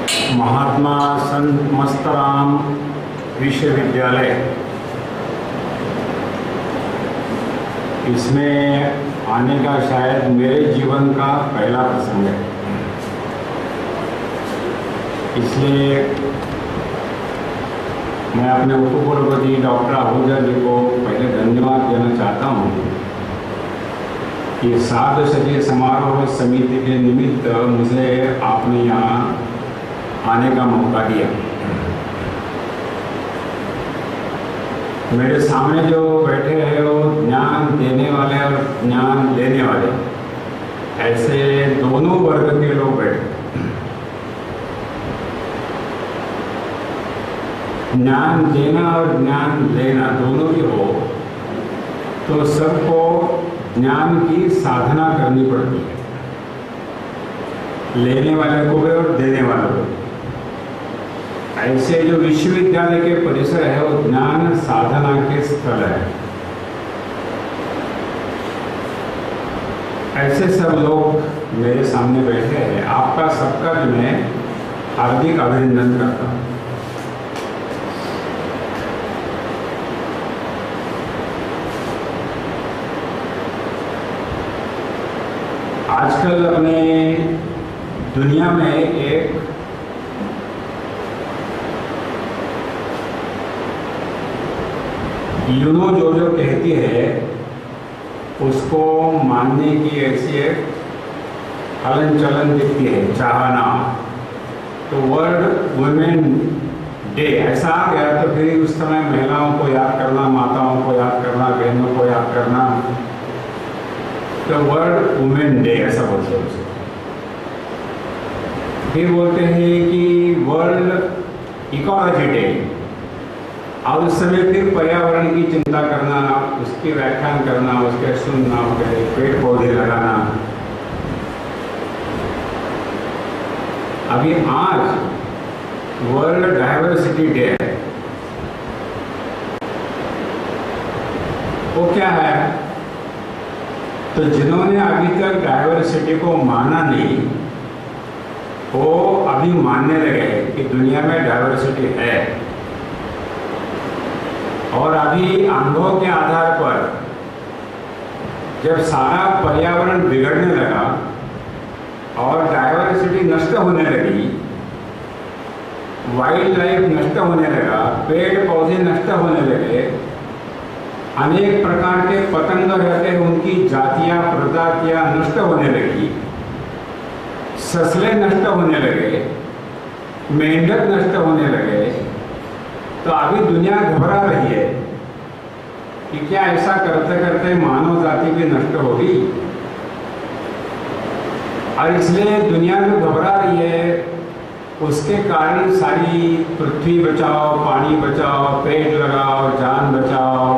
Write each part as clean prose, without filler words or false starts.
महात्मा संत मस्तराम विश्वविद्यालय, इसमें आने का शायद मेरे जीवन का पहला प्रसंग है। इसलिए मैं अपने उपकुलपति डॉक्टर आहूजा जी को पहले धन्यवाद देना चाहता हूँ कि सार्धशतीय समारोह समिति के निमित्त मुझे आपने यहाँ आने का मौका दिया। मेरे सामने जो बैठे हैं वो ज्ञान देने वाले और ज्ञान लेने वाले, ऐसे दोनों वर्ग के लोग बैठे। ज्ञान देना और ज्ञान लेना दोनों भी हो तो सबको ज्ञान की साधना करनी पड़ती है, लेने वाले को भी और देने वाले को। ऐसे जो विश्वविद्यालय के परिसर है वो ज्ञान साधना के स्थल है। ऐसे सब लोग मेरे सामने बैठे हैं, आपका सबका भी मैं हार्दिक अभिनंदन करता हूँ। आजकल अपने दुनिया में एक यूनो जो कहती है उसको मानने की ऐसी एक हलन चलन दिखती है, चाहना। तो वर्ल्ड वुमेन डे ऐसा आ गया तो फिर उस समय महिलाओं को याद करना, माताओं को याद करना, बहनों को याद करना, तो वर्ल्ड वुमेन डे ऐसा बोलते हैं उसे। फिर बोलते हैं कि वर्ल्ड इकोलॉजी डे, और उस समय फिर पर्यावरण की चिंता करना, उसकी व्याख्यान करना, उसके सुनना, उसके पेड़ पौधे लगाना। अभी आज वर्ल्ड डाइवर्सिटी डे है। वो क्या है? तो जिन्होंने अभी तक डाइवर्सिटी को माना नहीं, वो अभी मानने लगे कि दुनिया में डाइवर्सिटी है। और अभी अनुभव के आधार पर जब सारा पर्यावरण बिगड़ने लगा और डाइवर्सिटी नष्ट होने लगी, वाइल्ड लाइफ नष्ट होने लगा, पेड़ पौधे नष्ट होने लगे, अनेक प्रकार के पतंग रहते हैं उनकी जातियां प्रजातियां नष्ट होने लगी, ससले नष्ट होने लगे, मेंढक नष्ट होने लगे, तो अभी दुनिया घबरा रही है कि क्या ऐसा करते करते मानव जाति भी नष्ट होगी। और इसलिए दुनिया जो घबरा रही है उसके कारण सारी पृथ्वी बचाओ, पानी बचाओ, पेड़ लगाओ, जान बचाओ,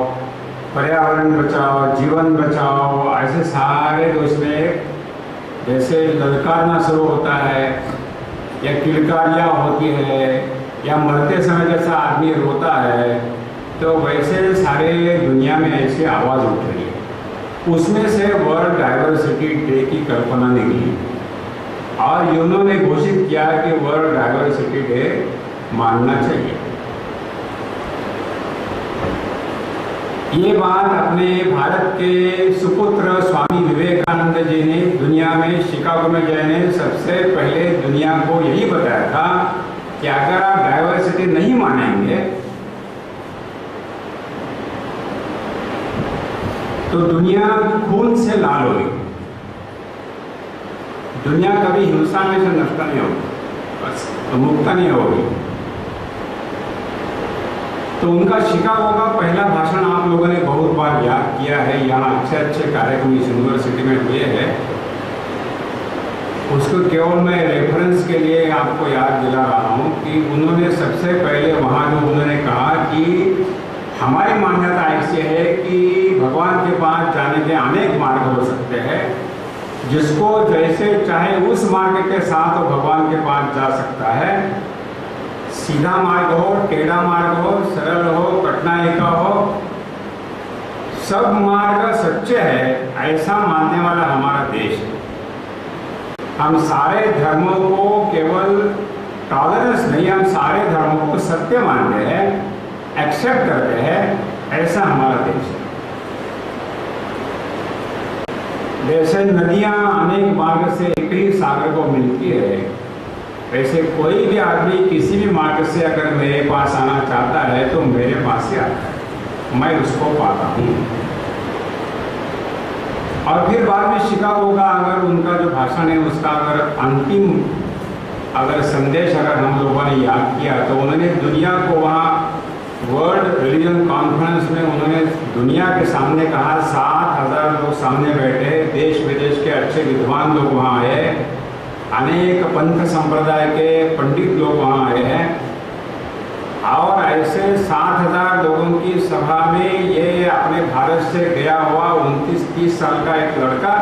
पर्यावरण बचाओ, जीवन बचाओ, ऐसे सारे उसमें जैसे ललकारना शुरू होता है या किलकारियाँ होती है या मरते समय जैसा आदमी रोता है, तो वैसे सारे दुनिया में ऐसी आवाज़ उठ रही है। उसमें से वर्ल्ड डाइवर्सिटी डे की कल्पना निकली और यूनो ने घोषित किया कि वर्ल्ड डाइवर्सिटी डे मानना चाहिए। ये बात अपने भारत के सुपुत्र स्वामी विवेकानंद जी ने दुनिया में शिकागो में जाने सबसे पहले दुनिया को यही बताया था कि अगर आप डाइवर्सिटी नहीं मानेंगे तो दुनिया खून से लाल होगी, दुनिया कभी हिंसा में से नष्ट नहीं होगी, बस मुक्त नहीं होगी। तो उनका शिकागो का पहला भाषण आप लोगों ने बहुत बार याद किया है, यहाँ अच्छे अच्छे कार्यक्रम इस यूनिवर्सिटी में हुए हैं। उसको केवल मैं रेफरेंस के लिए आपको याद दिला रहा हूँ कि उन्होंने सबसे पहले वहाँ जो उन्होंने कहा कि हमारी मान्यता ऐसी है कि भगवान के पास जाने के अनेक मार्ग हो सकते हैं, जिसको जैसे चाहे उस मार्ग के साथ वो भगवान के पास जा सकता है। सीधा मार्ग हो, टेढ़ा मार्ग हो, सरल हो, कठिनाई का हो, सब मार्ग सच्चे है, ऐसा मानने वाला हमारा देश है। हम सारे धर्मों को केवल टॉलरेंस नहीं, हम सारे धर्मों को सत्य मानते हैं, एक्सेप्ट करते हैं, ऐसा हमारा देश है। जैसे नदियां अनेक मार्ग से एक ही सागर को मिलती है, वैसे कोई भी आदमी किसी भी मार्ग से अगर मेरे पास आना चाहता है तो मेरे पास ही आता है, मैं उसको पाता हूँ। और फिर बाद में शिकागो का अगर उनका जो भाषण है उसका अगर अंतिम अगर संदेश अगर हम लोगों ने याद किया तो उन्होंने दुनिया को वहाँ वर्ल्ड रिलीजन कॉन्फ्रेंस में उन्होंने दुनिया के सामने कहा, 7,000 लोग सामने बैठे, देश विदेश के अच्छे विद्वान लोग वहाँ आए, अनेक पंथ संप्रदाय के पंडित लोग वहाँ आए हैं, और ऐसे 7,000 लोगों की सभा में ये अपने भारत से गया हुआ 29-30 साल का एक लड़का,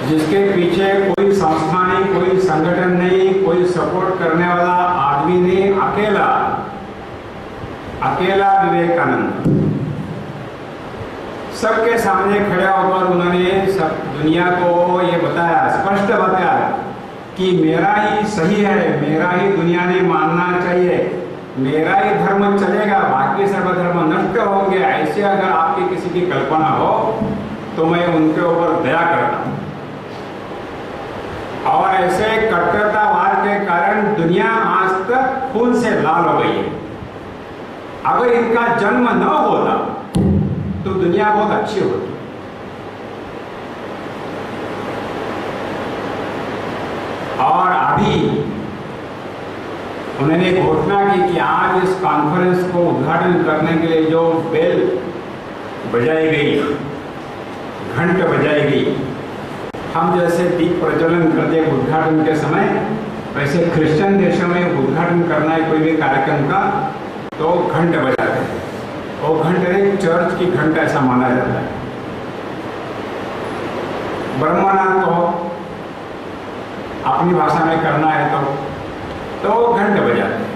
जिसके पीछे कोई संस्था नहीं, कोई संगठन नहीं, कोई सपोर्ट करने वाला आदमी नहीं, अकेला विवेकानंद सबके सामने खड़े होकर उन्होंने सब दुनिया को ये बताया, स्पष्ट बताया कि मेरा ही सही है, मेरा ही दुनिया ने मानना चाहिए, मेरा ही धर्म चलेगा, बाकी सब धर्म नष्ट होंगे। ऐसे अगर आपकी किसी की कल्पना हो तो मैं उनके ऊपर दया करता हूँ। और ऐसे कट्टरतावाद के कारण दुनिया आज तक खून से लाल हो गई है। अगर इनका जन्म न होता तो दुनिया बहुत अच्छी होती। और अभी उन्होंने घोषणा की कि आज इस कॉन्फ्रेंस को उद्घाटन करने के लिए जो बेल बजाई गई, घंट बजाई गई, हम जैसे दीप प्रज्वलन करते हैं उद्घाटन के समय, वैसे क्रिश्चियन देशों में उद्घाटन करना है कोई भी कार्यक्रम का तो घंट बजाते हैं। वो घंट एक चर्च की घंट ऐसा माना जाता है। ब्रह्मनाथ को अपनी भाषा में करना है तो घंट बजाते हैं।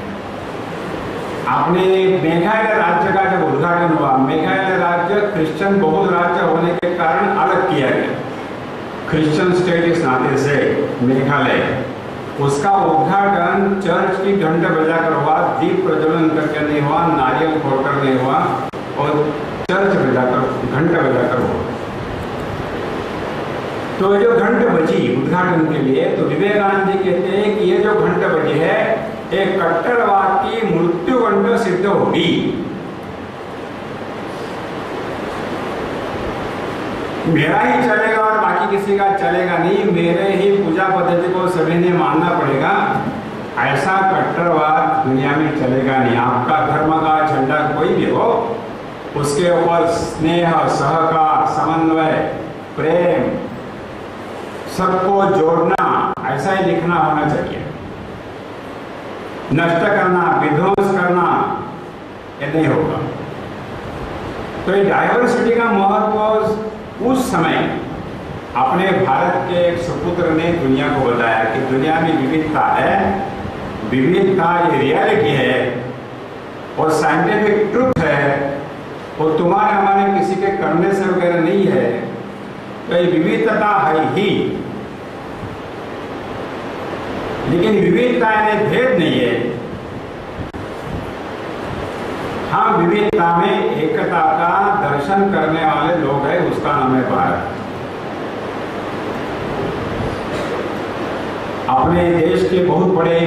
आपने मेघालय राज्य का जब उद्घाटन हुआ, मेघालय राज्य क्रिश्चियन बहुल राज्य होने के कारण अलग किया गया, क्रिश्चियन स्टेट इस नाते से मेघालय, उसका उद्घाटन चर्च की घंट बजाकर हुआ, दीप प्रज्वलन करके नहीं हुआ, नारियल फोड़कर नहीं हुआ, और चर्च बजाकर घंट बजाकर हुआ। तो ये जो घंट बजी उद्घाटन के लिए, तो विवेकानंद जी कहते हैं कि ये जो घंट बजी है एक कट्टरवाद की मृत्यु घंट सिद्ध होगी। मेरा ही चलेगा और बाकी किसी का चलेगा नहीं, मेरे ही पूजा पद्धति को सभी ने मानना पड़ेगा, ऐसा कट्टरवाद दुनिया में चलेगा नहीं। आपका धर्म का झंडा कोई भी हो, उसके ऊपर स्नेह, सहकार, समन्वय, प्रेम, सबको जोड़ना, ऐसा ही लिखना होना चाहिए। नष्ट करना, विध्वंस करना, ये नहीं होगा। तो ये डाइवर्सिटी का महत्व उस समय अपने भारत के एक सुपुत्र ने दुनिया को बताया कि दुनिया में विविधता है, विविधता ये रियलिटी है और साइंटिफिक ट्रुथ है, और तुम्हारे हमारे किसी के करने से वगैरह नहीं है, तो ये विविधता है ही, लेकिन विविधता यानी भेद नहीं है। हाँ, विविधता में एकता का दर्शन करने वाले लोग हैं, उसका नाम है भारत। अपने देश के बहुत बड़े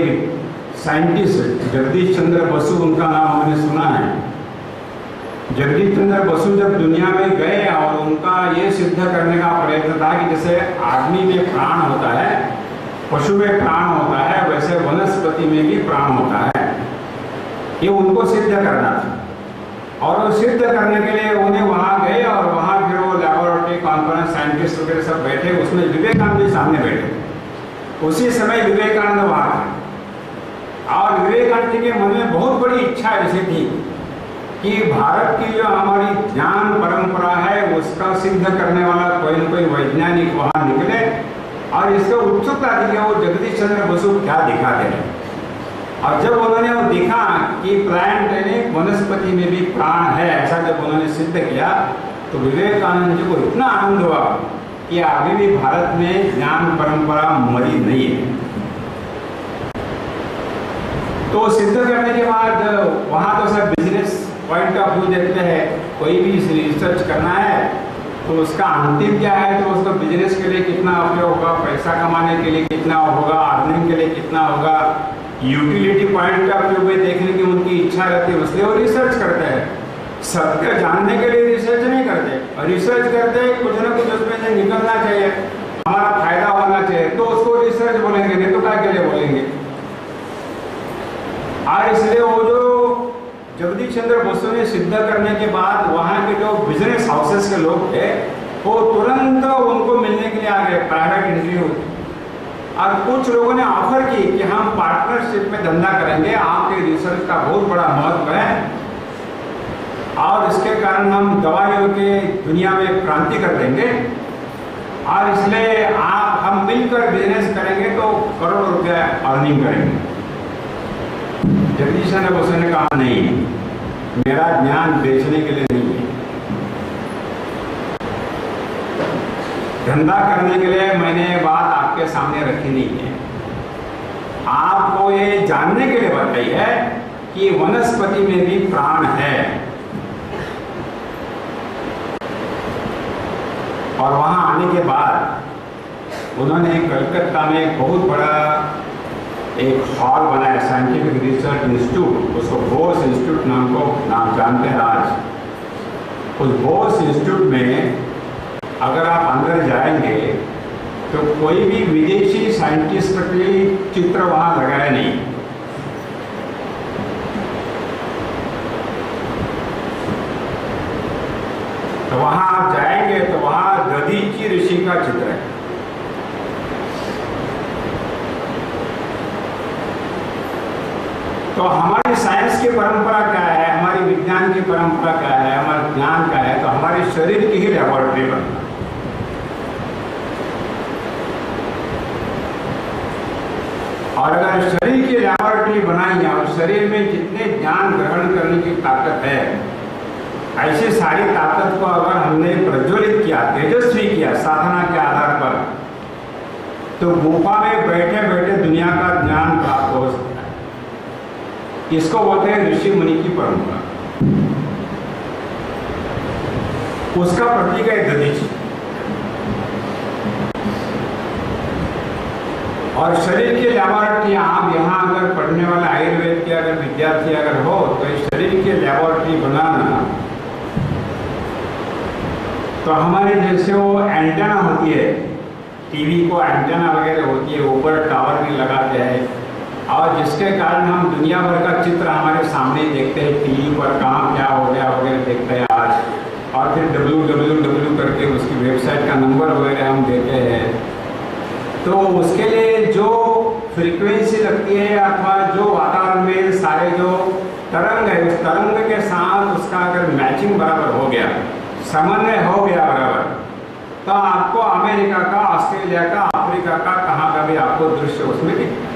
साइंटिस्ट जगदीश चंद्र बसु, उनका नाम हमने सुना है। जगदीश चंद्र बसु जब दुनिया में गए और उनका ये सिद्ध करने का प्रयत्न था कि जैसे आदमी में प्राण होता है, पशु में प्राण होता है, वैसे वनस्पति में भी प्राण होता है, ये उनको सिद्ध करना था। और वो सिद्ध करने के लिए उन्हें वहाँ गए और वहाँ फिर वो लैबोरेटरी कॉन्फ्रेंस साइंटिस्ट वगैरह सब बैठे, उसमें विवेकानंद जी सामने बैठे। उसी समय विवेकानंद वहाँ थे और विवेकानंद जी के मन में बहुत बड़ी इच्छा ऐसी थी कि भारत की जो हमारी ज्ञान परंपरा है उसका सिद्ध करने वाला कोई न कोई वैज्ञानिक वहाँ निकले, और इसको उत्सुकता थी कि वो जगदीश चंद्र बसु क्या दिखाते हैं। और जब उन्होंने वो देखा कि प्लांट यानी वनस्पति में भी प्राण है, ऐसा जब उन्होंने सिद्ध किया, तो विवेकानंद जी को इतना आनंद हुआ कि अभी भी भारत में ज्ञान परंपरा मरी नहीं है। तो सिद्ध करने के बाद वहाँ तो सब बिजनेस पॉइंट ऑफ व्यू देखते हैं। कोई भी रिसर्च करना है तो उसका अंतिम क्या है, तो उसको बिजनेस के लिए कितना उपयोग होगा, पैसा कमाने के लिए कितना होगा, अर्निंग के लिए कितना होगा, यूटिलिटी पॉइंट ऑफ व्यू में देखने की उनकी इच्छा रहती है, इसलिए वो रिसर्च करते हैं। सत्य जानने के लिए रिसर्च नहीं करते, और रिसर्च करते कुछ ना कुछ उसमें से निकलना चाहिए, हमारा फायदा होना चाहिए, तो उसको रिसर्च बोलेंगे, नहीं तो क्या के लिए बोलेंगे। और इसलिए वो जो जगदीश चंद्र बसु ने सिद्ध करने के बाद वहाँ के जो बिजनेस हाउसेस के लोग थे वो तुरंत उनको मिलने के लिए आ गए, प्राइवेट इंटरव्यू। और कुछ लोगों ने ऑफर की कि हम पार्टनरशिप में धंधा करेंगे, आपके रिसर्च का बहुत बड़ा महत्व है और इसके कारण हम दवाइयों के दुनिया में क्रांति कर देंगे, और इसलिए आप हम मिलकर बिजनेस करेंगे तो करोड़ों रुपया अर्निंग करेंगे। जगदीश चंद्र बसु ने कहा नहीं, मेरा ज्ञान बेचने के लिए नहीं है, धंधा करने के लिए मैंने बात आपके सामने रखी नहीं है, आपको ये जानने के लिए बताई है कि वनस्पति में भी प्राण है। और वहां आने के बाद उन्होंने कलकत्ता में एक बहुत बड़ा एक हॉल बनाया, साइंटिफिक रिसर्च इंस्टीट्यूट, उसको बोस इंस्टीट्यूट नाम जानते हैं आज। उस बोस इंस्टीट्यूट में अगर आप अंदर जाएंगे तो कोई भी विदेशी साइंटिस्ट के चित्र वहां लगाया नहीं। तो वहां आप जाएंगे तो वहां दधीची ऋषि का चित्र है। तो हमारी साइंस की परंपरा क्या है, हमारी विज्ञान की परंपरा क्या है, हमारा ज्ञान क्या है, तो हमारे शरीर की ही लेबोरेटरी बनना। और अगर शरीर की लेबोरेटरी बनाई और शरीर में जितने ज्ञान ग्रहण करने की ताकत है, ऐसी सारी ताकत को अगर हमने प्रज्वलित किया, तेजस्वी किया साधना के आधार पर, तो गुफा में बैठे बैठे दुनिया का ज्ञान प्राप्त हो सकता है। इसको बोलते हैं ऋषि मुनि की परंपरा। उसका प्रतीक है दधीची। और शरीर की लेबोरेटरी, आप यहाँ अगर पढ़ने वाले आयुर्वेद के अगर विद्यार्थी अगर हो तो इस शरीर की लेबोरेटरी बनाना, तो हमारे जैसे वो एंटेना होती है, टीवी को एंटेना वगैरह होती है, ऊपर टावर भी लगाते हैं, और जिसके कारण हम दुनिया भर का चित्र हमारे सामने देखते हैं, टीवी पर कहाँ क्या हो गया वगैरह देखते हैं आज, और फिर www करके उसकी वेबसाइट का नंबर वगैरह हम देते हैं। तो उसके लिए जो फ्रीक्वेंसी लगती है अथवा जो वातावरण में सारे जो तरंग है, उस तरंग के साथ उसका अगर मैचिंग बराबर हो गया, समन्वय हो गया बराबर, तो आपको अमेरिका का, ऑस्ट्रेलिया का, अफ्रीका का, कहाँ का भी आपको दृश्य उसमें दिखेगा।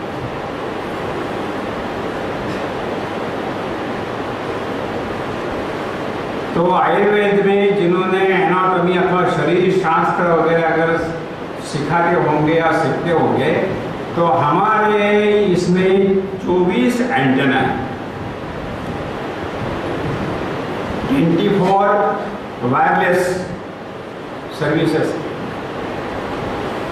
तो आयुर्वेद में जिन्होंने एनाटॉमी अथवा शरीर शास्त्र वगैरह अगर सिखाते होंगे या सीखते होंगे, तो हमारे इसमें 24 एंटेना है, 24 वायरलेस सर्विसेज।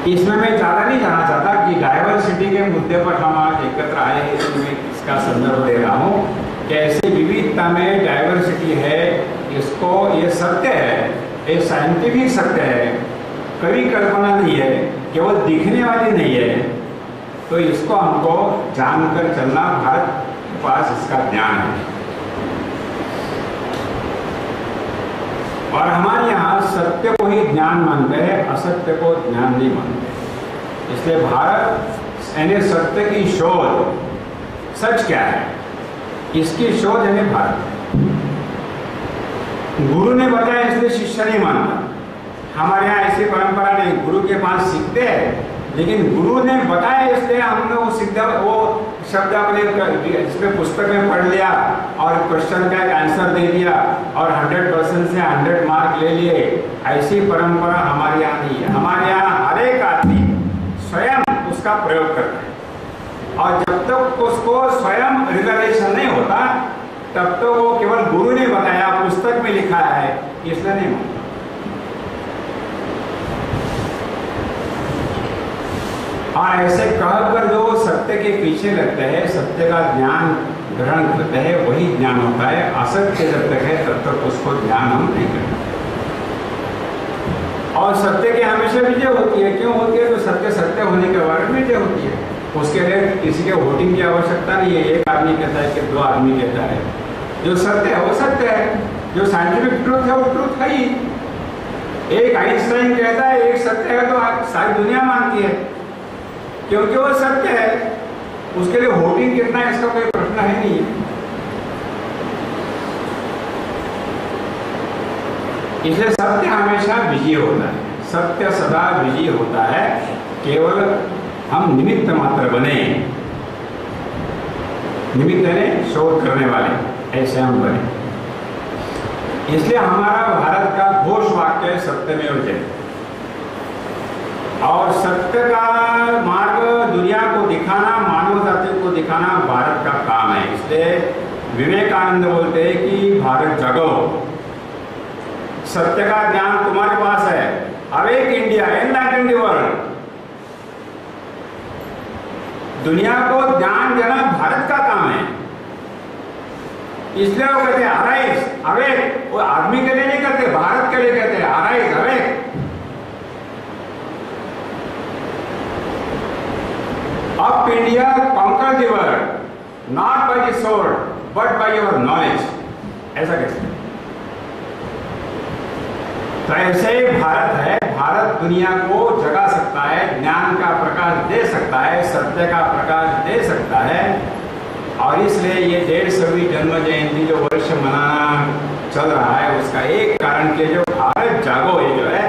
इसमें मैं ज़्यादा नहीं जाना चाहता कि डाइवर्सिटी के मुद्दे पर हम आज एकत्र आए हैं, इसमें इसका संदर्भ दे रहा हूँ कि ऐसे विविधता में डाइवर्सिटी है। इसको, ये सत्य है, ये साइंटिफिक सत्य है, कभी कल्पना नहीं है, केवल दिखने वाली नहीं है। तो इसको हमको जानकर चलना, भारत के पास इसका ज्ञान है। और हमारे यहाँ सत्य को ही ज्ञान मानते हैं, असत्य को ज्ञान नहीं मानते। इसलिए भारत यानी सत्य की शोध, सच क्या है इसकी शोध है भारत। गुरु ने बताया इसलिए शिष्य नहीं मानता। हमारे यहाँ ऐसी परंपरा नहीं, गुरु के पास सीखते हैं, लेकिन गुरु ने बताया इसलिए हमने वो शब्द अपने इसमें पुस्तक में पढ़ लिया और क्वेश्चन का एक आंसर दे दिया और 100% से 100 मार्क ले लिए। ऐसी परंपरा हमारे यहाँ नहीं है। हमारे यहाँ हर एक आदमी स्वयं उसका प्रयोग करता है, और जब तक उसको स्वयं रिजर्वेशन नहीं होता, तब तो वो केवल गुरु ने बताया, पुस्तक में लिखा है, इसलिए नहीं मानता। और ऐसे कहकर जो सत्य के पीछे लगते हैं, सत्य का ज्ञान ग्रहण करते हैं, वही ज्ञान होता है। असत्य जब तक है तब तक उसको ज्ञान हम नहीं करते। और सत्य की हमेशा विजय होती है। क्यों होती है? तो सत्य सत्य होने के बाद विजय होती है। उसके लिए किसी के वोटिंग की आवश्यकता नहीं है। एक आदमी कहता है कि दो आदमी कहता है। जो सत्य है वो सत्य है, जो साइंटिफिक ट्रूथ है वो ट्रूथ है ही। एक आइंस्टाइन कहता है एक सत्य है तो सारी दुनिया मानती है, क्योंकि वो सत्य है। उसके लिए वोटिंग कितना है इसका कोई प्रश्न है नहीं। इसलिए सत्य हमेशा विजय होता है, सत्य सदा विजय होता है। केवल हम निमित्त मात्र बने, निमित्त ने शोध करने वाले, ऐसे हम बने। इसलिए हमारा भारत का घोष वाक्य है सत्यमेव जयते। और सत्य का मार्ग दुनिया को दिखाना, मानव जाति को दिखाना भारत का काम है। इसलिए विवेकानंद बोलते हैं कि भारत जगो, सत्य का ज्ञान तुम्हारे पास है। Awake India, enlightened world. दुनिया को ज्ञान देना भारत का काम है। इसलिए वो कहते हैं अराइज, अवेक। वो आदमी के लिए नहीं कहते, भारत के लिए कहते हैं arise, awake. Up India, conquer the world, not by the sword, but by your knowledge. ऐसा कैसे? तो ऐसे भारत है। भारत दुनिया को जगा सकता है, ज्ञान का प्रकाश दे सकता है, सत्य का प्रकाश दे सकता है। और इसलिए ये 150वीं जन्म जयंती जो वर्ष मनाना चल रहा है, उसका एक कारण के जो भारत जागो ये जो है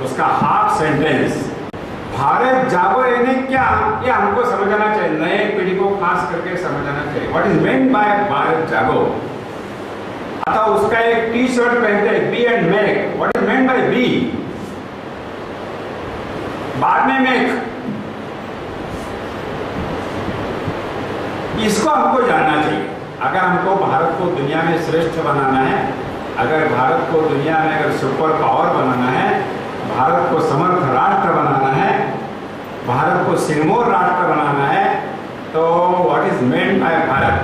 उसका हाफ सेंटेंस, भारत जागो यानी क्या, ये हमको समझना चाहिए, नए पीढ़ी को खास करके समझना चाहिए। What is meant by Bharat जागो। अतः उसका एक टी शर्ट पहनते हैं, be and make. What is meant by be, बाद में मेक। इसको हमको जानना चाहिए। अगर हमको भारत को दुनिया में श्रेष्ठ बनाना है, अगर भारत को दुनिया में अगर सुपर पावर बनाना है, भारत को समर्थ राष्ट्र बनाना है, भारत को सिरमौर राष्ट्र बनाना है, तो what is meant by Bharat.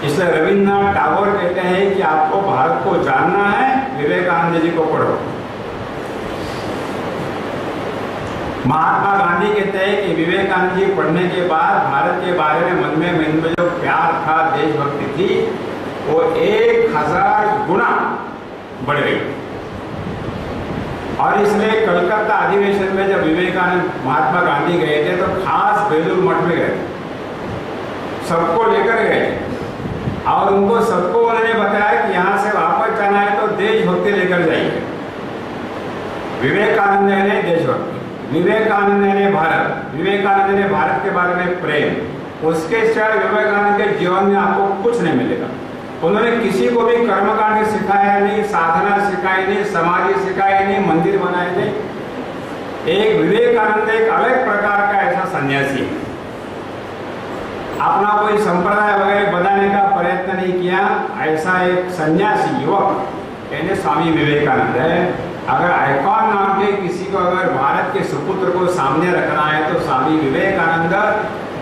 इसलिए रविन्द्रनाथ टैगोर कहते हैं कि आपको भारत को जानना है, विवेकानंद जी को पढ़ो। महात्मा गांधी कहते हैं कि विवेकानंद जी पढ़ने के बाद भारत के बारे में मन में जो प्यार था, देशभक्ति थी, वो 1000 गुना बढ़ गई। और इसलिए कलकत्ता अधिवेशन में जब विवेकानंद महात्मा गांधी गए थे तो खास बेलूर मठ में गए, सबको लेकर गए और उनको सबको उन्होंने बताया कि यहाँ से वापस जाना है तो देशभक्ति लेकर जाइए। विवेकानंद ने देशभक्ति, विवेकानंद ने भारत, विवेकानंद ने भारत के बारे में प्रेम। उसके सिवाय विवेकानंद के जीवन में आपको कुछ नहीं मिलेगा। उन्होंने किसी को भी कर्मकांड सिखाया नहीं, साधना सिखाई नहीं, समाधि सिखाई नहीं, मंदिर बनाए नहीं। एक विवेकानंद एक अलग प्रकार का ऐसा सन्यासी है। अपना कोई संप्रदाय वगैरह बनाने का प्रयत्न नहीं किया, ऐसा एक सन्यासी युवक यानी स्वामी विवेकानंद है। अगर आइकॉन नाम के किसी को अगर भारत के सुपुत्र को सामने रखना है तो स्वामी विवेकानंद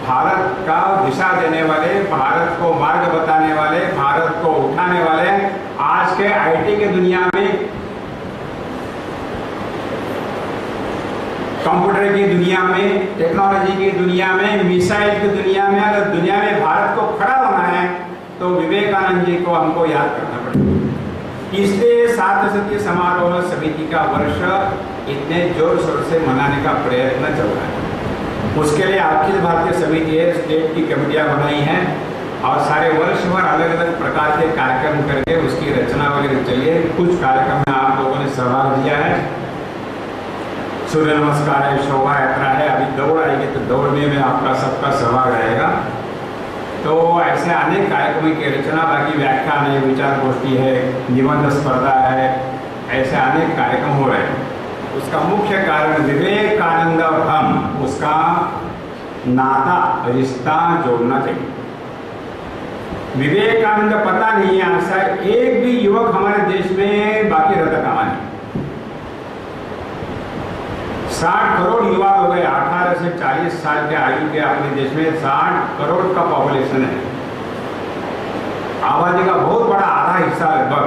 भारत का दिशा देने वाले, भारत को मार्ग बताने वाले, भारत को उठाने वाले, आज के आईटी के दुनिया में, कंप्यूटर की दुनिया में, टेक्नोलॉजी की दुनिया में, मिसाइल की दुनिया में, अगर दुनिया में भारत को खड़ा होना है तो विवेकानंद जी को हमको याद करना पड़ेगा। इसलिए सार्वजनिक समारोह समिति का वर्ष इतने जोर शोर से मनाने का प्रयत्न चल रहा है। उसके लिए अखिल भारतीय समिति है, स्टेट की कमेटियां बनाई हैं और सारे वर्ष भर अलग अलग प्रकार के कार्यक्रम करके उसकी रचना वगैरह चली है। कुछ कार्यक्रम में आप लोगों ने सहभाग दिया है। सूर्य नमस्कार है, शोभा यात्रा है, अभी दौड़ आएगी तो दौड़ में आपका सबका सहभाग रहेगा। तो ऐसे अनेक कार्यक्रमों की रचना, बाकी व्याख्यान है, विचार गोष्ठी है, निबंध स्पर्धा है, ऐसे अनेक कार्यक्रम हो रहे हैं। उसका मुख्य कारण विवेकानंद और हम, उसका नाता रिश्ता जोड़ना चाहिए। विवेकानंद पता नहीं है ऐसा एक भी युवक हमारे देश में बाकी रहता कहां नहीं। 60 करोड़ युवा हो गए 18 से 40 साल के आयु के अपने देश में 60 करोड़ का पॉपुलेशन है। आबादी का बहुत बड़ा आधा हिस्सा लगभग।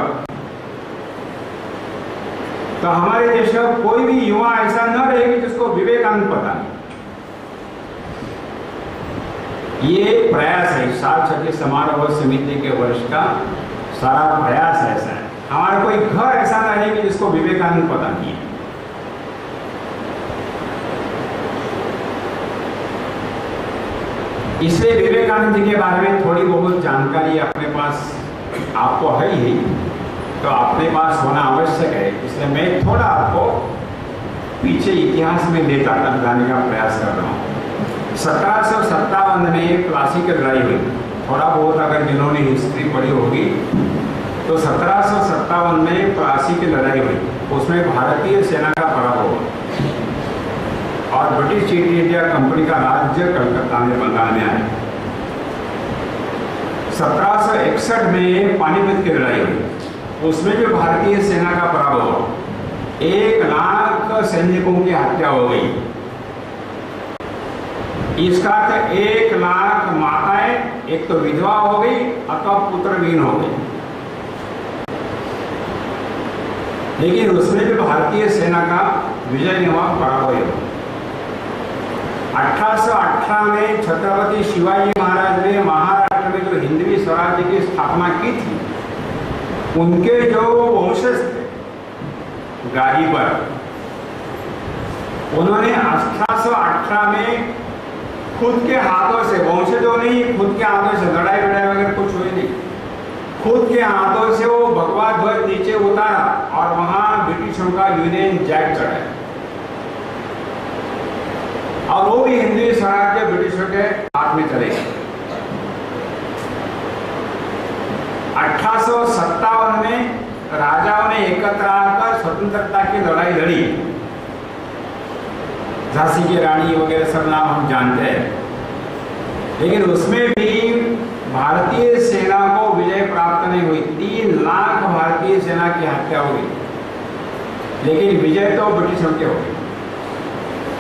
तो हमारे देश का कोई भी युवा ऐसा न रहेगी जिसको विवेकानंद पता नहीं। ये प्रयास है सात छठी समारोह समिति के वर्ष का सारा प्रयास ऐसा है। हमारा कोई घर ऐसा ना है कि जिसको विवेकानंद पता नहीं है। इसलिए विवेकानंद जी के बारे में थोड़ी बहुत जानकारी अपने पास आपको है ही, तो अपने पास होना आवश्यक है। इसलिए मैं थोड़ा आपको पीछे इतिहास में लेता जाने का प्रयास कर रहा हूँ। 1757 में प्लासी की लड़ाई हुई। थोड़ा बहुत अगर जिन्होंने हिस्ट्री पढ़ी होगी तो 1757 में प्लासी की लड़ाई हुई। उसमें भारतीय सेना का पराभव हुआ और ब्रिटिश ईस्ट इंडिया कंपनी का राज्य कलकत्ता में बंगाल में आया। 1761 में पानीपत की लड़ाई हुई। उसमें भी भारतीय सेना का पराभव हुआ। 1 लाख सैनिकों की हत्या हो गई। इसका अर्थ 1 लाख माताएं एक तो विधवा हो गई अथवा पुत्रहीन हो गई। लेकिन उसमें भी भारतीय सेना का विजय नहीं हुआ, पराभव हुआ। 1818 में छत्रपति शिवाजी महाराज ने महाराष्ट्र में जो हिंदवी स्वराज्य की स्थापना की थी, उनके जो वंशज थे गादी पर, उन्होंने 1818 में खुद के हाथों से, वंशजों नहीं, खुद के हाथों से, लड़ाई वगैरह कुछ हुई नहीं, खुद के हाथों से वो भगवा ध्वज नीचे उतारा और वहां ब्रिटिशों का यूनियन जैक चढ़ाया। और वो भी हिंदवी स्वराज्य ब्रिटिशों के हाथ में चले गए। 1857 में राजाओं ने एकत्र आकर स्वतंत्रता की लड़ाई लड़ी। झांसी की रानी वगैरह सब नाम हम जानते हैं। लेकिन उसमें भी भारतीय सेना को विजय प्राप्त नहीं हुई। 3 लाख भारतीय सेना की हत्या हुई, लेकिन विजय तो ब्रिटिशों के हो गई।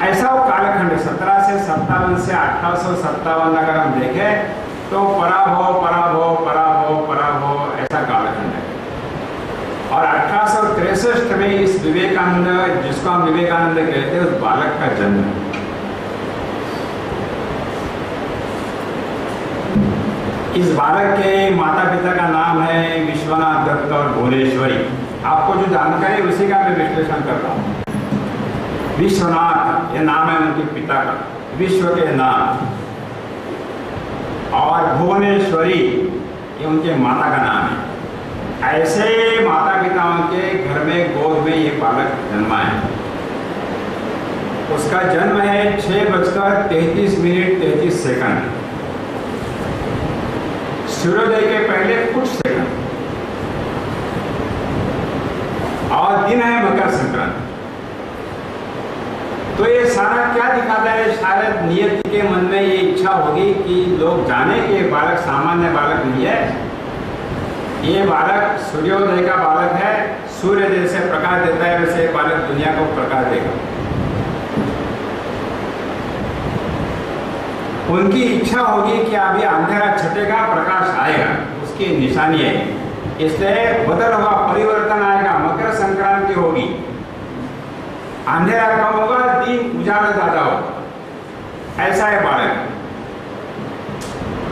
ऐसा वो कालखंड 1757 से 1857 अगर हम देखें तो पराभव पराभव पराभव पराभव ऐसा कालखंड है। और 1863 में इस विवेकानंद, जिसको हम विवेकानंद कहते हैं, उस बालक का जन्म। इस बालक के माता पिता का नाम है विश्वनाथ दत्त और भुवनेश्वरी। आपको जो जानकारी है उसी का मैं विश्लेषण कर रहा हूँ। विश्वनाथ ये नाम है उनके पिता का, विश्व के नाथ, और भुवनेश्वरी ये उनके माता का नाम है। ऐसे माता पिताओं के घर में गोद में ये बालक जन्मा है। उसका जन्म है 6:33 सूर्योदय के पहले कुछ सेकंड, और दिन है मकर संक्रांति। तो ये सारा क्या दिखाता है? शायद नियति के मन में ये इच्छा होगी कि लोग जाने कि ये बालक सामान्य बालक नहीं है, ये बालक सूर्योदय का बालक है, सूर्य जैसे प्रकाश देता है वैसे बालक दुनिया को प्रकाश देगा। उनकी इच्छा होगी कि अभी अंधेरा छटेगा, प्रकाश आएगा, उसकी निशानी है। इसलिए बदल होगा, परिवर्तन आएगा, मकर संक्रांति होगी, अंधेरा कम होगा, दिन उजाला ज्यादा होगा। ऐसा है बालक।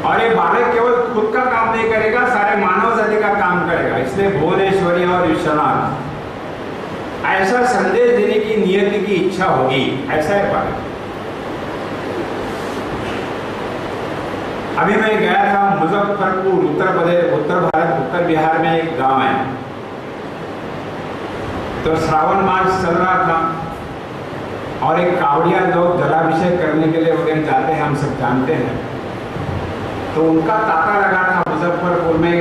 और ये बालक केवल खुद का काम नहीं करेगा, सारे मानव जाति का काम करेगा। इसलिए भुवनेश्वरी और विश्वनाथ ऐसा संदेश देने की नियति की इच्छा होगी। ऐसा है बालक। अभी मैं गया था मुजफ्फरपुर, उत्तर प्रदेश, उत्तर भारत, उत्तर बिहार में एक गांव है। तो श्रावण मास चल रहा था और एक कावड़िया लोग जलाभिषेक करने के लिए वगैरह जाते हैं, हम सब जानते हैं। तो उनका तांता लगा था मुजफ्फरपुर में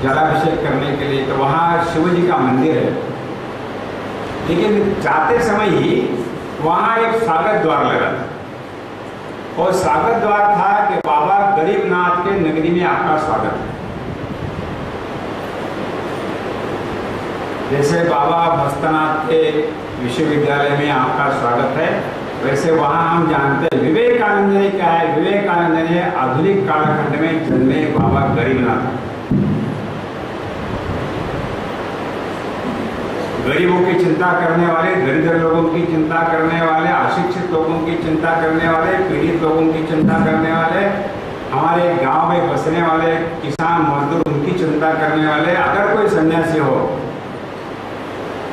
जलाभिषेक करने के लिए। तो वहाँ शिव जी का मंदिर है, लेकिन जाते समय ही वहाँ एक स्वागत द्वार लगा था। और स्वागत द्वार था कि बाबा गरीबनाथ के नगरी में आपका स्वागत है। जैसे बाबा भस्तनाथ के विश्वविद्यालय में आपका स्वागत है, वैसे वहाँ हम जानते हैं विवेकानंद ने क्या है। विवेकानंद ने आधुनिक कालखंड में जन्मे बाबा गरीबनाथ, गरीबों की चिंता करने वाले, दरिद्र लोगों की चिंता करने वाले, अशिक्षित लोगों की चिंता करने वाले, पीड़ित लोगों की चिंता करने वाले, हमारे गांव में बसने वाले किसान मजदूर उनकी चिंता करने वाले। अगर कोई सन्यासी हो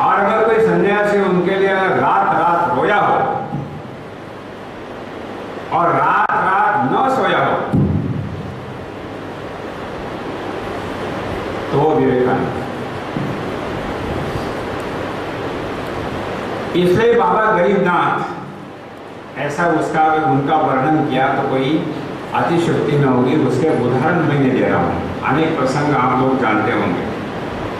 और अगर कोई सन्यासी उनके लिए रात रात रोया हो और रात रात न सोया हो तो विवेकानंद। इसलिए बाबा गरीबनाथ ऐसा उसका उनका वर्णन किया तो कोई अतिशयोक्ति न होगी। उसके उदाहरण मैं दे रहा हूँ, अनेक प्रसंग आप लोग जानते होंगे।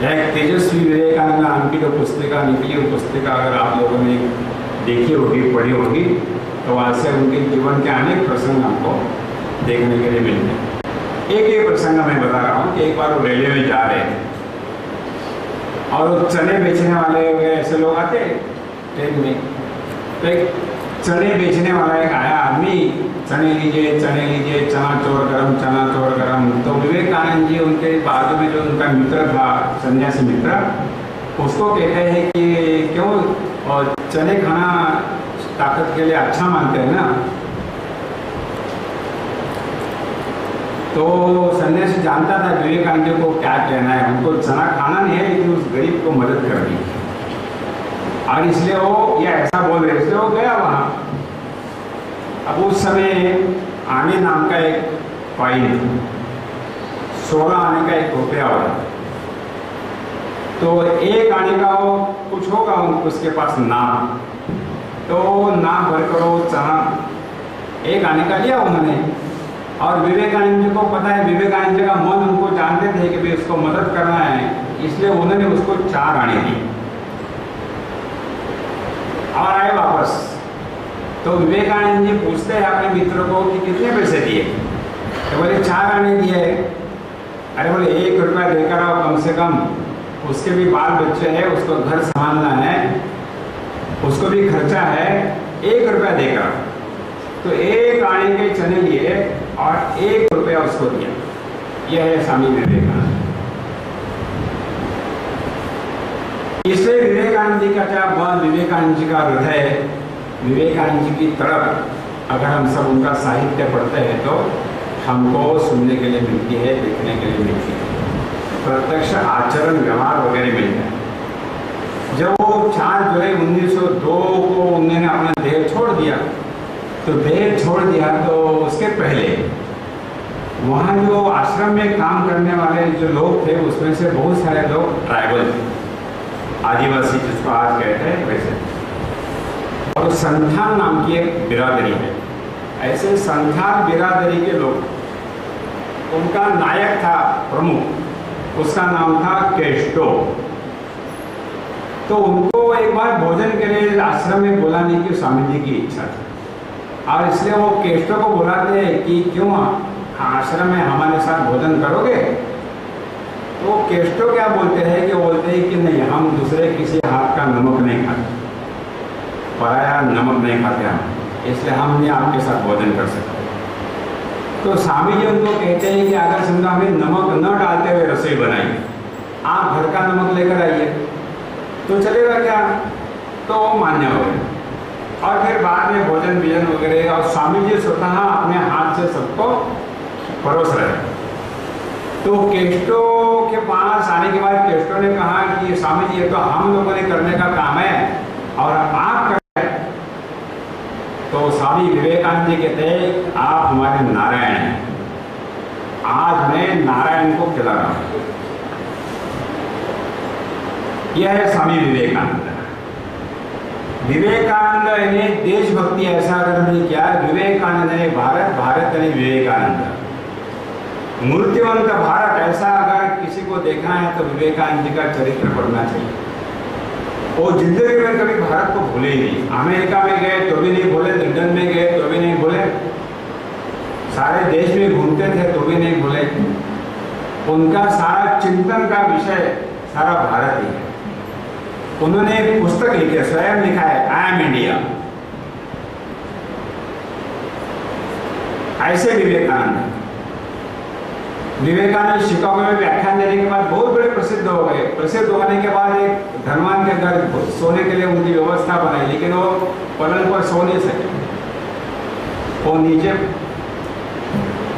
एक तेजस्वी विवेकानंद नाम की जो पुस्तिका निकली, वो पुस्तिका अगर आप लोगों ने देखी होगी, पढ़ी होगी, तो वहाँ से उनके जीवन के अनेक प्रसंग हमको देखने के लिए मिलते हैं। एक प्रसंग मैं बता रहा हूँ कि एक बार वो रेलवे में जा रहे थे और वो चने बेचने वाले ऐसे लोग आते ट्रेन में, तो एक चने बेचने वाला एक आया आदमी, चने लीजिए चने लीजिए, चना चोर गरम चना चोर गरम। तो विवेकानंद जी उनके बाजू में जो उनका मित्र था, सन्यासी मित्र, उसको कहते हैं कि क्यों और चने खाना ताकत के लिए अच्छा मानते हैं ना। तो सन्यासी जानता था विवेकानंद जी को क्या कहना है, उनको चना खाना नहीं है लेकिन उस गरीब को मदद करनी है, और इसलिए वो या ऐसा बोल रहे, इसलिए वो गया वहाँ। अब उस समय आने नाम का एक कॉइन, 16 आने का एक रुपया हो रहा, तो एक आने का वो कुछ होगा उसके पास नाम, तो नाम भर कर वो चना एक आने का लिया उन्होंने। और विवेकानंद जी को पता है, विवेकानंद जी का मन उनको जानते थे कि भाई उसको मदद करना है, इसलिए उन्होंने उसको 4 आने दिए और आए वापस। तो विवेकानंद जी पूछते हैं अपने मित्र को कि कितने पैसे दिए, तो बोले 4 आने दिए। अरे बोले 1 रुपया देकर आओ कम से कम, उसके भी बाल बच्चे हैं, उसको घर संभालना है, उसको भी खर्चा है, 1 रुपया देकर आओ। तो 1 आने के चने लिए और 1 रुपया उसको दिया। यह है स्वामी विवेकानंद। इसलिए विवेकानंद जी का क्या मन, विवेकानंद जी का हृदय, विवेकानंद जी की तड़प, अगर हम सब उनका साहित्य पढ़ते हैं तो हमको सुनने के लिए मिलती है, देखने के लिए मिलती है, प्रत्यक्ष आचरण व्यवहार वगैरह मिलता है। जब वो 4 जुलाई 1902 को उन्होंने अपना देह छोड़ दिया, तो देह छोड़ दिया तो उसके पहले वहाँ जो आश्रम में काम करने वाले जो लोग थे, उसमें से बहुत सारे लोग ट्राइबल थे, आदिवासी जिसको आज कहते हैं वैसे, और संथाल नाम की एक बिरादरी है। ऐसे संथाल बिरादरी के लोग, उनका नायक था प्रमुख, उसका नाम था केस्टो। तो उनको एक बार भोजन के लिए आश्रम में बुलाने की स्वामी जी की इच्छा थी, और इसलिए वो केस्टो को बुलाते हैं कि क्यों आश्रम में हमारे साथ भोजन करोगे। तो केस्टो क्या बोलते हैं कि बोलते हैं कि नहीं, हम दूसरे किसी हाथ का नमक नहीं खाते, पराया नमक नहीं खाते हम, इसलिए हम नहीं आपके साथ भोजन कर सकते। तो स्वामी जी उनको कहते हैं कि अगर समझो हमें नमक न डालते हुए रसोई बनाई, आप घर का नमक लेकर आइए तो चलेगा क्या। तो मान्य हो गए, और फिर बाद में भोजन भोजन वगैरह, और स्वामी जी स्वतः अपने हाथ से सबको परोस रहे। तो केस्टो के पास आने के बाद केस्टो ने कहा कि स्वामी जी ये तो हम लोगों ने करने का काम है और आप कर रहे हैं। तो स्वामी विवेकानंद जी कहते हैं आप हमारे नारायण हैं, आज मैं नारायण को खिला रहा हूं। यह है स्वामी विवेकानंद। विवेकानंद ने देशभक्ति ऐसा अगर नहीं किया, विवेकानंद ने भारत, भारत ने विवेकानंद, मूर्तिवंत भारत ऐसा अगर किसी को देखना है तो विवेकानंद जी का चरित्र पढ़ना चाहिए। वो जिंदगी में कभी भारत को भूले ही नहीं, अमेरिका में गए तो भी नहीं भूले, लंदन में गए तो भी नहीं भूले, सारे देश में घूमते थे तो भी नहीं भूले। उनका सारा चिंतन का विषय सारा भारत ही है। उन्होंने एक पुस्तक लिखी, स्वयं लिखा है, आई एम इंडिया। ऐसे विवेकानंद शिकागो में व्याख्यान देने के बाद बहुत बड़े प्रसिद्ध हो गए। प्रसिद्ध होने के बाद एक धनवान के घर सोने के लिए उनकी व्यवस्था बनाई, लेकिन वो पलंग पर सो नहीं सके। वो नीचे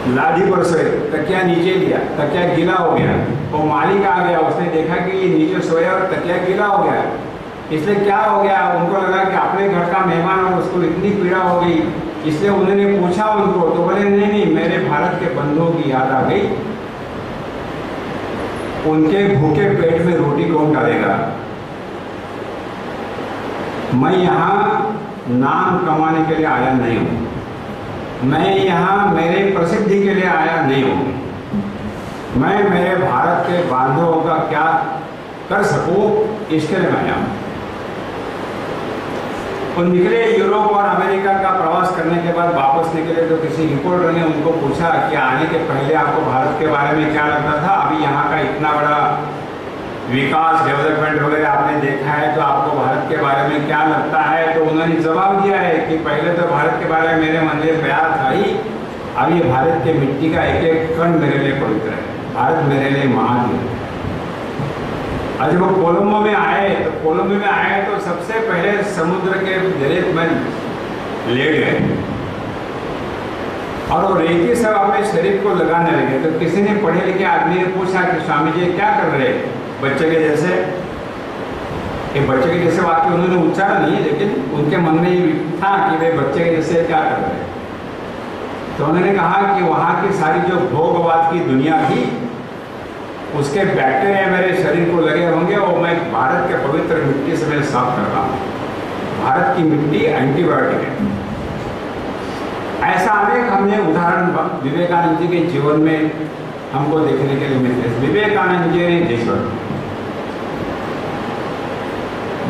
लादी पर सोए, तकिया नीचे लिया, तकिया गीला हो गया। वो मालिक आ गया, उसने देखा कि ये नीचे सोया और तकिया गीला हो गया। इसलिए क्या हो गया, उनको लगा कि अपने घर का मेहमान और उसको इतनी पीड़ा हो गई। इसलिए उन्होंने पूछा उनको, तो बोले नहीं, मेरे भारत के बंधुओं की याद आ गई। उनके भूखे पेट में रोटी कौन डालेगा? मैं यहाँ नाम कमाने के लिए आया नहीं हूँ, मैं यहाँ मेरे प्रसिद्धि के लिए आया नहीं हूँ। मैं मेरे भारत के बांधवों का क्या कर सकूँ, इसके लिए मैं आया हूँ। वो निकले, यूरोप और अमेरिका का प्रवास करने के बाद वापस निकले तो किसी रिपोर्टर ने उनको पूछा कि आने के पहले आपको भारत के बारे में क्या लगता था, अभी यहाँ का इतना बड़ा विकास, डेवलपमेंट वगैरह आपने देखा है, तो आपको भारत के बारे में क्या लगता है? तो उन्होंने जवाब दिया है कि पहले तो भारत के बारे में मेरे मन में प्यार था ही, अब ये भारत के मिट्टी का एक एक कण मेरे लिए पवित्र है, भारत मेरे लिए महान है। और जब वो कोलंबो में आए तो सबसे पहले समुद्र के जरिए में लेट गए और वो रेती सब अपने शरीर को लगाने लगे। तो किसी ने पढ़े लिखे आदमी ने पूछा कि स्वामी जी क्या कर रहे, बच्चे के जैसे? ये बच्चे के जैसे वाक्य उन्होंने उच्चारा नहीं, लेकिन उनके मन में ये था कि वे बच्चे के जैसे क्या कर रहे। तो उन्होंने कहा कि वहाँ की सारी जो भोगवाद की दुनिया थी, उसके बैक्टीरिया मेरे शरीर को लगे होंगे और मैं भारत के पवित्र मिट्टी से मैं साफ कर रहा हूँ। भारत की मिट्टी एंटीबायोटिक है। ऐसा अनेक हमने उदाहरण विवेकानंद जी के जीवन में हमको देखने के लिए मिलते हैं। विवेकानंद जी ने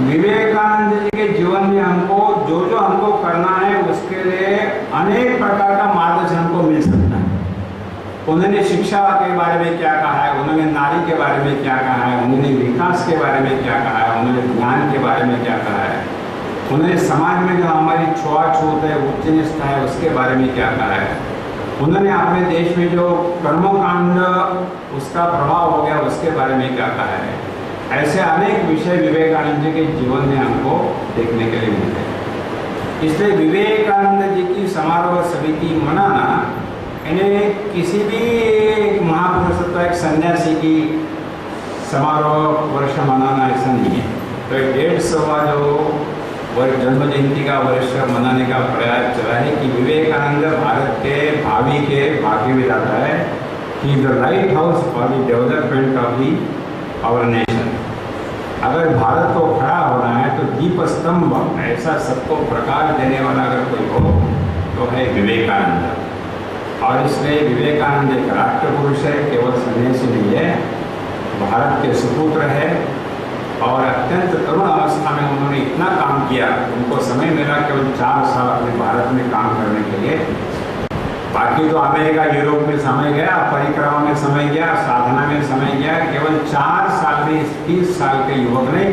विवेकानंद जी के जीवन में हमको जो हमको करना है उसके लिए अनेक प्रकार का मार्गदर्शन हमको मिल सकता है। उन्होंने शिक्षा के बारे में क्या कहा है, उन्होंने नारी के बारे में क्या कहा है, उन्होंने विकास के बारे में क्या कहा है, उन्होंने ज्ञान के बारे में क्या कहा है, उन्होंने समाज में जो हमारी छुआछूत है, उच्च निष्ठा है, उसके बारे में क्या कहा है, उन्होंने अपने देश में जो कर्मकांड उसका प्रभाव हो गया उसके बारे में क्या कहा है। ऐसे अनेक विषय विवेकानंद जी के जीवन में हमको देखने के लिए मिलते हैं। इसलिए विवेकानंद जी की समारोह समिति मनाना इन्हें किसी भी महापुरुष अथवा एक सन्यासी की समारोह वर्ष मनाना ऐसा नहीं है। तो 150वां जो जन्म जयंती का वर्ष मनाने का प्रयास चला है कि विवेकानंद भारत के भावी के भाग्य विधाता है, कि the lighthouse for the development of the our nation. अगर भारत को खड़ा होना है तो दीप स्तंभ ऐसा सबको प्रकाश देने वाला अगर कोई हो तो है विवेकानंद। और इसलिए विवेकानंद एक राष्ट्र पुरुष है, केवल सन्यासी नहीं है, भारत के सुपुत्र है। और अत्यंत तरुण अवस्था में उन्होंने इतना काम किया, उनको समय मिला केवल 4 साल अपने भारत में काम करने के लिए। बाकी तो अमेरिका यूरोप में समय गया, परिक्रमा में समय गया, साधना में समय गया। केवल 4 साल में इस 30 साल के युवक ने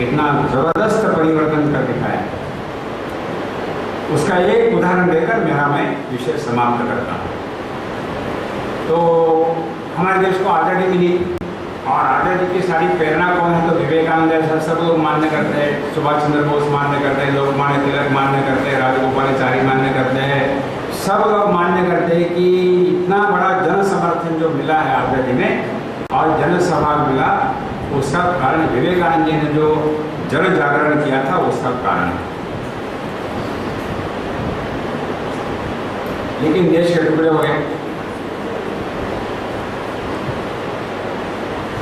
इतना जबरदस्त परिवर्तन कर दिखाया। उसका एक उदाहरण देकर मेरा मैं विषय समाप्त करता हूँ। तो हमारे देश को आज़ादी मिली और आज़ादी की सारी प्रेरणा कौन है? तो विवेकानंद ऐसा सब लोग मान्य करते हैं, सुभाष चंद्र बोस मान्य करते हैं, लोकमान्य तिलक मान्य करते हैं, राजगोपालाचारी मान्य करते हैं, सब लोग मान्य करते हैं कि इतना बड़ा जन समर्थन जो मिला है आज़ादी में और जन सहभाग मिला, उसका कारण विवेकानंद जी ने जो जन जागरण किया था उसका कारण है। लेकिन देश के टुकड़े हो गए।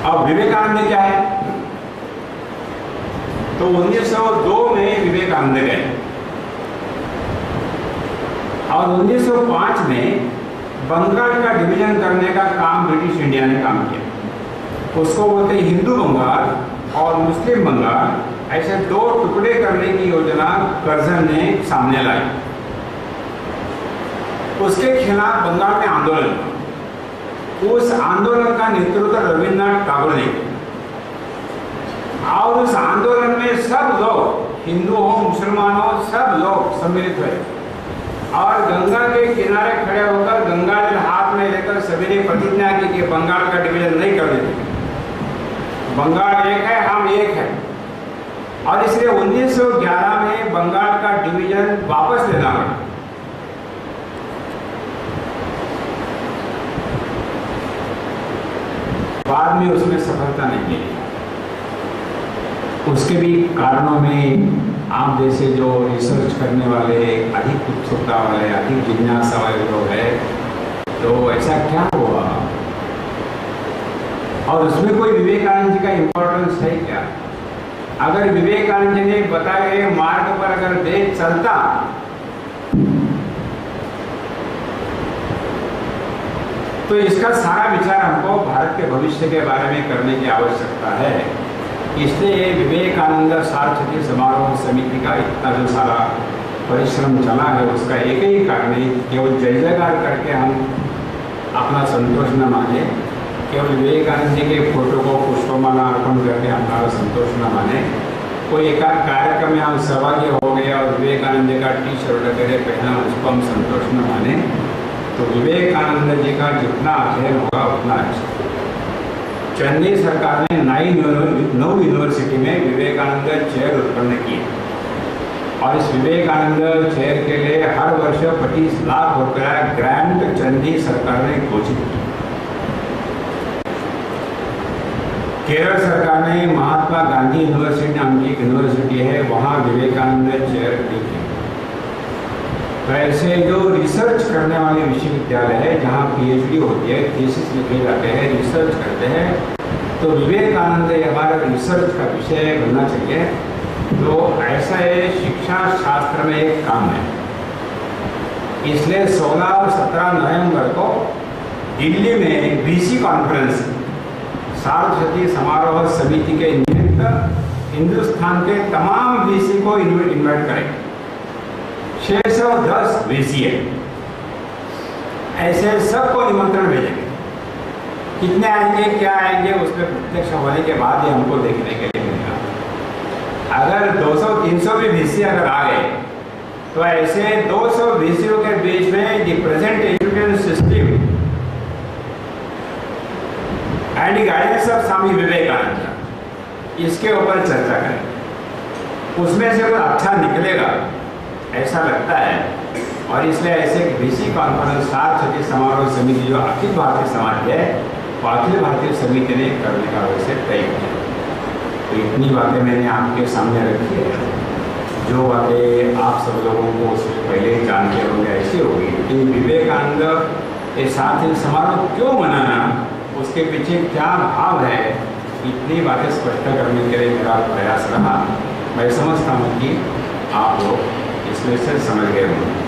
अब विवेकानंद क्या है? तो 1902 में विवेकानंद गए और 1905 में बंगाल का डिवीजन करने का काम ब्रिटिश इंडिया ने काम किया। उसको बोलते हिंदू बंगाल और मुस्लिम बंगाल, ऐसे 2 टुकड़े करने की योजना कर्जन ने सामने लाई। उसके खिलाफ बंगाल में आंदोलन हुआ। उस आंदोलन का नेतृत्व रविन्द्रनाथ टैगोर ने किया और उस आंदोलन में सब लोग, हिंदू हो मुसलमान हो, सब लोग सम्मिलित हुए और गंगा के किनारे खड़े होकर गंगा जल हाथ में लेकर सभी ने प्रतिज्ञा की कि बंगाल का डिवीजन नहीं कर देंगे, बंगाल एक है, हम एक है। और इसलिए 1911 में बंगाल का डिवीजन वापस लेना पड़ा। बाद में उसमें सफलता नहीं मिली। उसके भी कारणों में आप जैसे जो रिसर्च करने वाले, अधिक उत्सुकता वाले, अधिक जिज्ञासा वाले लोग हैं, तो ऐसा क्या हुआ और उसमें कोई विवेकानंद जी का इम्पोर्टेंस है क्या? अगर विवेकानंद जी ने बताए गए मार्ग पर अगर देश चलता तो इसका सारा विचार हमको भारत के भविष्य के बारे में करने की आवश्यकता है। इसलिए विवेकानंद सारस्वती समारोह समिति का इतना जो सारा परिश्रम चला है उसका एक ही कारण है, केवल जय जयकार करके हम अपना संतोष न माने, केवल विवेकानंद जी के फोटो को पुष्पमाला अर्पण करके हमारा संतोष न माने, कोई एक कार्यक्रम में हम सहभागी हो गए और विवेकानंद जी का टी शर्ट वगैरह पहना उसको हम संतोष न माने, तो विवेकानंद जी का जितना अध्ययन होगा उतना अच्छा। चेन्नई सरकार ने 9 यूनिवर्सिटी में विवेकानंद चेयर उत्पन्न किए और इस विवेकानंद चेयर के लिए हर वर्ष 25 लाख रुपया ग्रांट चेन्नई सरकार ने घोषित किया। केरल सरकार ने महात्मा गांधी यूनिवर्सिटी नाम की एक यूनिवर्सिटी है, वहाँ विवेकानंद चेयर दी थी। वैसे जो रिसर्च करने वाले विश्वविद्यालय है, जहाँ PhD होती है, थीसिस लिखे जाते हैं, रिसर्च करते हैं, तो विवेकानंद हमारा रिसर्च का विषय बनना चाहिए। तो ऐसा है, शिक्षा शास्त्र में एक काम है। इसलिए 16 और 17 नवंबर को दिल्ली में BC कॉन्फ्रेंस सारस्वती समारोह समिति के निमित्त हिंदुस्तान के तमाम BC को इन्वाइट करें। 610 VC है, ऐसे सबको निमंत्रण भेजेंगे। कितने आएंगे, क्या आएंगे, उसमें प्रत्यक्ष होने के बाद ही हमको देखने के लिए मिलेगा। अगर 200-300 भी VC अगर आ गए तो ऐसे 200 VCओं के बीच में the present education system and guidance of Swami Vivekananda, इसके ऊपर चर्चा करें। उसमें से कोई अच्छा निकलेगा ऐसा लगता है। और इसलिए ऐसे BC कॉन्फ्रेंस सारस्वती समारोह समिति जो अखिल भारतीय समाज है, वो अखिल भारतीय समिति ने करने का वैसे तय किया। तो इतनी बातें मैंने आपके सामने रखी है। जो बातें आप सब लोगों को उससे पहले जानते होंगे ऐसी होगी कि विवेकानंद के साथ ही समारोह क्यों मनाना, उसके पीछे क्या भाव है, इतनी बातें स्पष्ट करने के लिए मेरा प्रयास रहा। मैं समझता हूँ कि आप लोग इसमें से समझ गए होंगे।